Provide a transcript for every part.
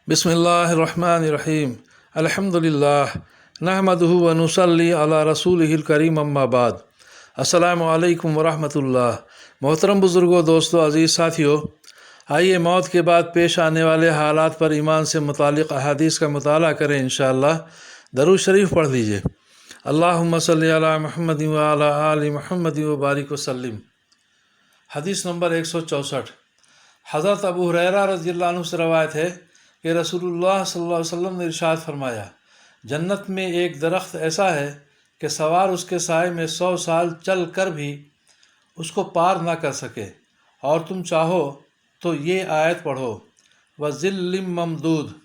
बिस्मिल्लाहिर्रहमानिर्रहीम अल्हम्दुलिल्लाह नहमदुहु व नुसल्ली अला रसूलिहिल करीम अम्मा बाद। अस्सलामु अलैकुम व रहमतुल्लाह। मोहतरम बुज़ुर्गों, दोस्तों, अज़ीज़ साथियों, आइए मौत के बाद पेश आने वाले हालात पर ईमान से मुतालिक अहादीस का मुताला करें। इंशाअल्लाह दरूद शरीफ पढ़ लीजिए। अल्लाहुम्मा सल्ली अला मुहम्मद व अला आलि मुहम्मद व बारिक वसल्लिम। हदीस नंबर 164। हज़रत अबू हुरैरा रज़ियल्लाहु अन्हु से रवायत है कि रसूलुल्लाह सल्लल्लाहु अलैहि वसल्लम ने इरशाद फरमाया, जन्नत में एक दरख्त ऐसा है कि सवार उसके साए में 100 साल चल कर भी उसको पार ना कर सके, और तुम चाहो तो ये आयत पढ़ो, व ज़िल्लिम ममदूद,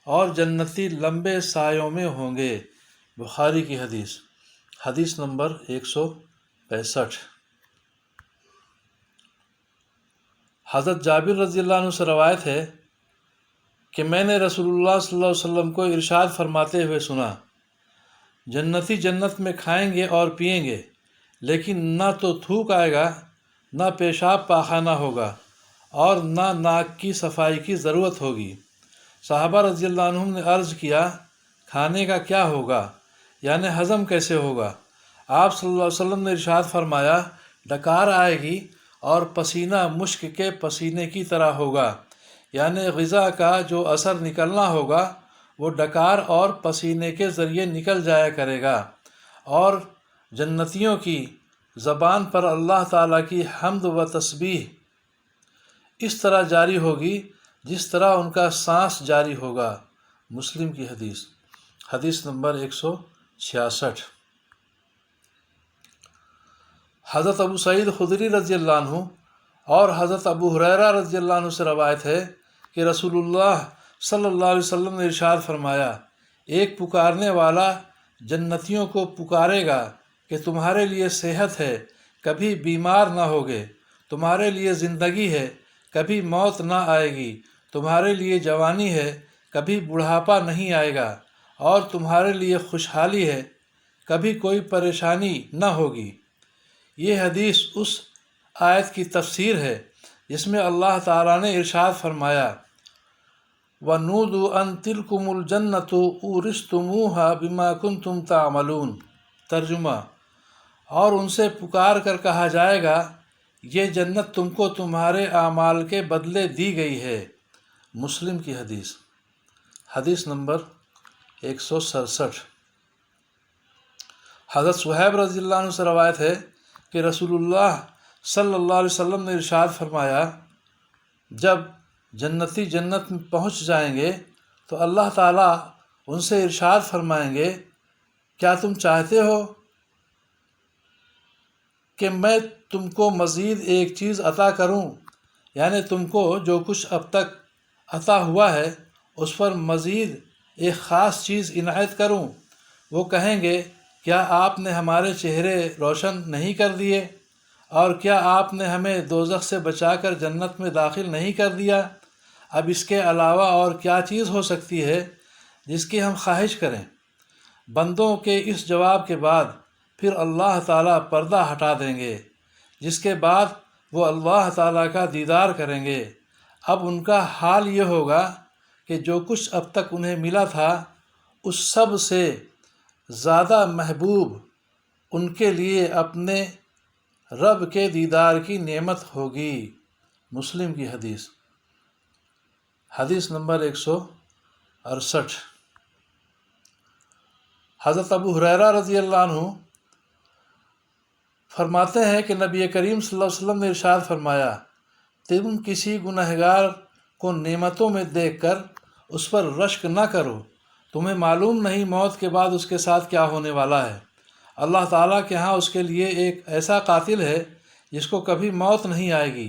और जन्नती लंबे सायों में होंगे। बुखारी की हदीस। हदीस नंबर 165। हज़रत जाबिर रज़ियल्लाहु अन्हु से रवायत है कि मैंने रसूलुल्लाह सल्लल्लाहु अलैहि वसल्लम को इरशाद फरमाते हुए सुना, जन्नती जन्नत में खाएंगे और पिएंगे, लेकिन ना तो थूक आएगा, ना पेशाब पाखाना होगा, और ना नाक की सफाई की ज़रूरत होगी। सहाबा रज़ियल्लाहु अन्हुम ने अर्ज़ किया, खाने का क्या होगा, यानी हज़म कैसे होगा? आप सल्लल्लाहु अलैहि वसल्लम ने इरशाद फरमाया, डकार आएगी और पसीना मुश्क के पसीने की तरह होगा, यानी ग़िज़ा का जो असर निकलना होगा वो डकार और पसीने के ज़रिए निकल जाया करेगा, और जन्नतियों की ज़बान पर अल्लाह ताला की हम्द व तस्बीह इस तरह जारी होगी जिस तरह उनका सांस जारी होगा। मुस्लिम की हदीस। हदीस नंबर 166। हज़रत अबू सईद खुदरी रज़ियल्लाहु अन्हु और हज़रत अबू हुरैरा रज़ियल्लाहु अन्हु से रवायत है कि रसूलुल्लाह सल्लल्लाहु अलैहि वसल्लम ने इरशाद फरमाया, एक पुकारने वाला जन्नतियों को पुकारेगा कि तुम्हारे लिए सेहत है, कभी बीमार ना होगे, तुम्हारे लिए ज़िंदगी है, कभी मौत ना आएगी, तुम्हारे लिए जवानी है, कभी बुढ़ापा नहीं आएगा, और तुम्हारे लिए खुशहाली है, कभी कोई परेशानी ना होगी। ये हदीस उस आयत की तफसीर है जिसमें अल्लाह ताला ने इरशाद फरमाया, वनूदु अन तिलकुमुल जन्नतु उरिस्तुमूहा बिमा कुंतुम तामलून। तर्जुमा, और उनसे पुकार कर कहा जाएगा, ये जन्नत तुमको तुम्हारे आमाल के बदले दी गई है। मुस्लिम की हदीस। हदीस नंबर 167। हज़रत सुहैब रज़ियल्लाहु अन्हु से रवायत है कि रसूलुल्लाह सल्लल्लाहु अलैहि वसल्लम ने इरशाद फरमाया, जब जन्नती जन्नत में पहुँच जाएंगे तो अल्लाह ताला उनसे इरशाद फरमाएंगे, क्या तुम चाहते हो कि मैं तुमको मज़ीद एक चीज़ अता करूं, यानी तुमको जो कुछ अब तक अता हुआ है उस पर मज़ीद एक ख़ास चीज़ इनायत करूं? वो कहेंगे, क्या आपने हमारे चेहरे रोशन नहीं कर दिए, और क्या आपने हमें दोज़ख से बचाकर जन्नत में दाखिल नहीं कर दिया? अब इसके अलावा और क्या चीज़ हो सकती है जिसकी हम ख्वाहिश करें? बंदों के इस जवाब के बाद फिर अल्लाह ताला पर्दा हटा देंगे, जिसके बाद वो अल्लाह ताला का दीदार करेंगे। अब उनका हाल ये होगा कि जो कुछ अब तक उन्हें मिला था उस सब से ज़्यादा महबूब उनके लिए अपने रब के दीदार की नेमत होगी। मुस्लिम की हदीस। हदीस नंबर 168। हज़रत अबू हुरैरा रज़ियल्लाहु अन्हु फरमाते हैं कि नबी करीम सल्लल्लाहु अलैहि वसल्लम ने इरशाद फरमाया, तुम किसी गुनहगार को नेमतों में देखकर उस पर रश्क न करो, तुम्हें मालूम नहीं मौत के बाद उसके साथ क्या होने वाला है। अल्लाह ताला के यहाँ उसके लिए एक ऐसा कातिल है जिसको कभी मौत नहीं आएगी।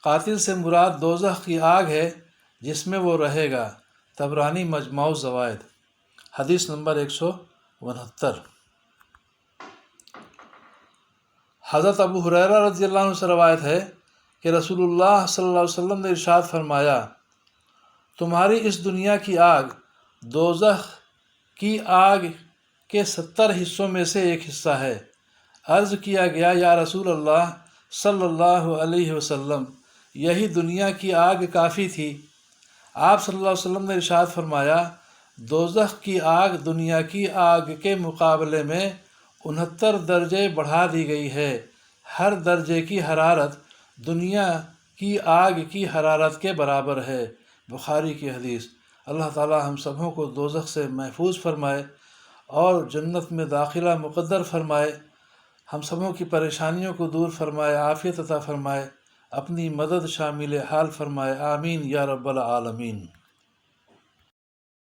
कातिल से मुराद दोज़ख की आग है जिसमें वो रहेगा। तबरानी मजमऊ ज़वाइद। हदीस नंबर 169। हज़रत अबू हुरैरा रज़ियल्लाहु अन्हु से रवायत है कि रसूलुल्लाह सल्लल्लाहु अलैहि वसल्लम ने इरशाद फरमाया, तुम्हारी इस दुनिया की आग दोज़ख की आग के 70 हिस्सों में से एक हिस्सा है। अर्ज़ किया गया, या रसूल अल्लाह सल्लल्लाहु अलैहि वसल्लम, यही दुनिया की आग काफ़ी थी? آپ صلی اللہ علیہ وسلم نے ارشاد فرمایا، دوزخ کی آگ دنیا کی آگ کے مقابلے میں 69 درجے بڑھا دی گئی ہے، ہر درجے کی حرارت دنیا کی آگ کی حرارت کے برابر ہے۔ بخاری کی حدیث۔ اللہ تعالی ہم سبوں کو دوزخ سے محفوظ فرمائے اور جنت میں داخلہ مقدر فرمائے، ہم سبوں کی پریشانیوں کو دور فرمائے، عافیت عطا فرمائے، اپنی مدد شامل حال فرمائے، آمین یا رب العالمین۔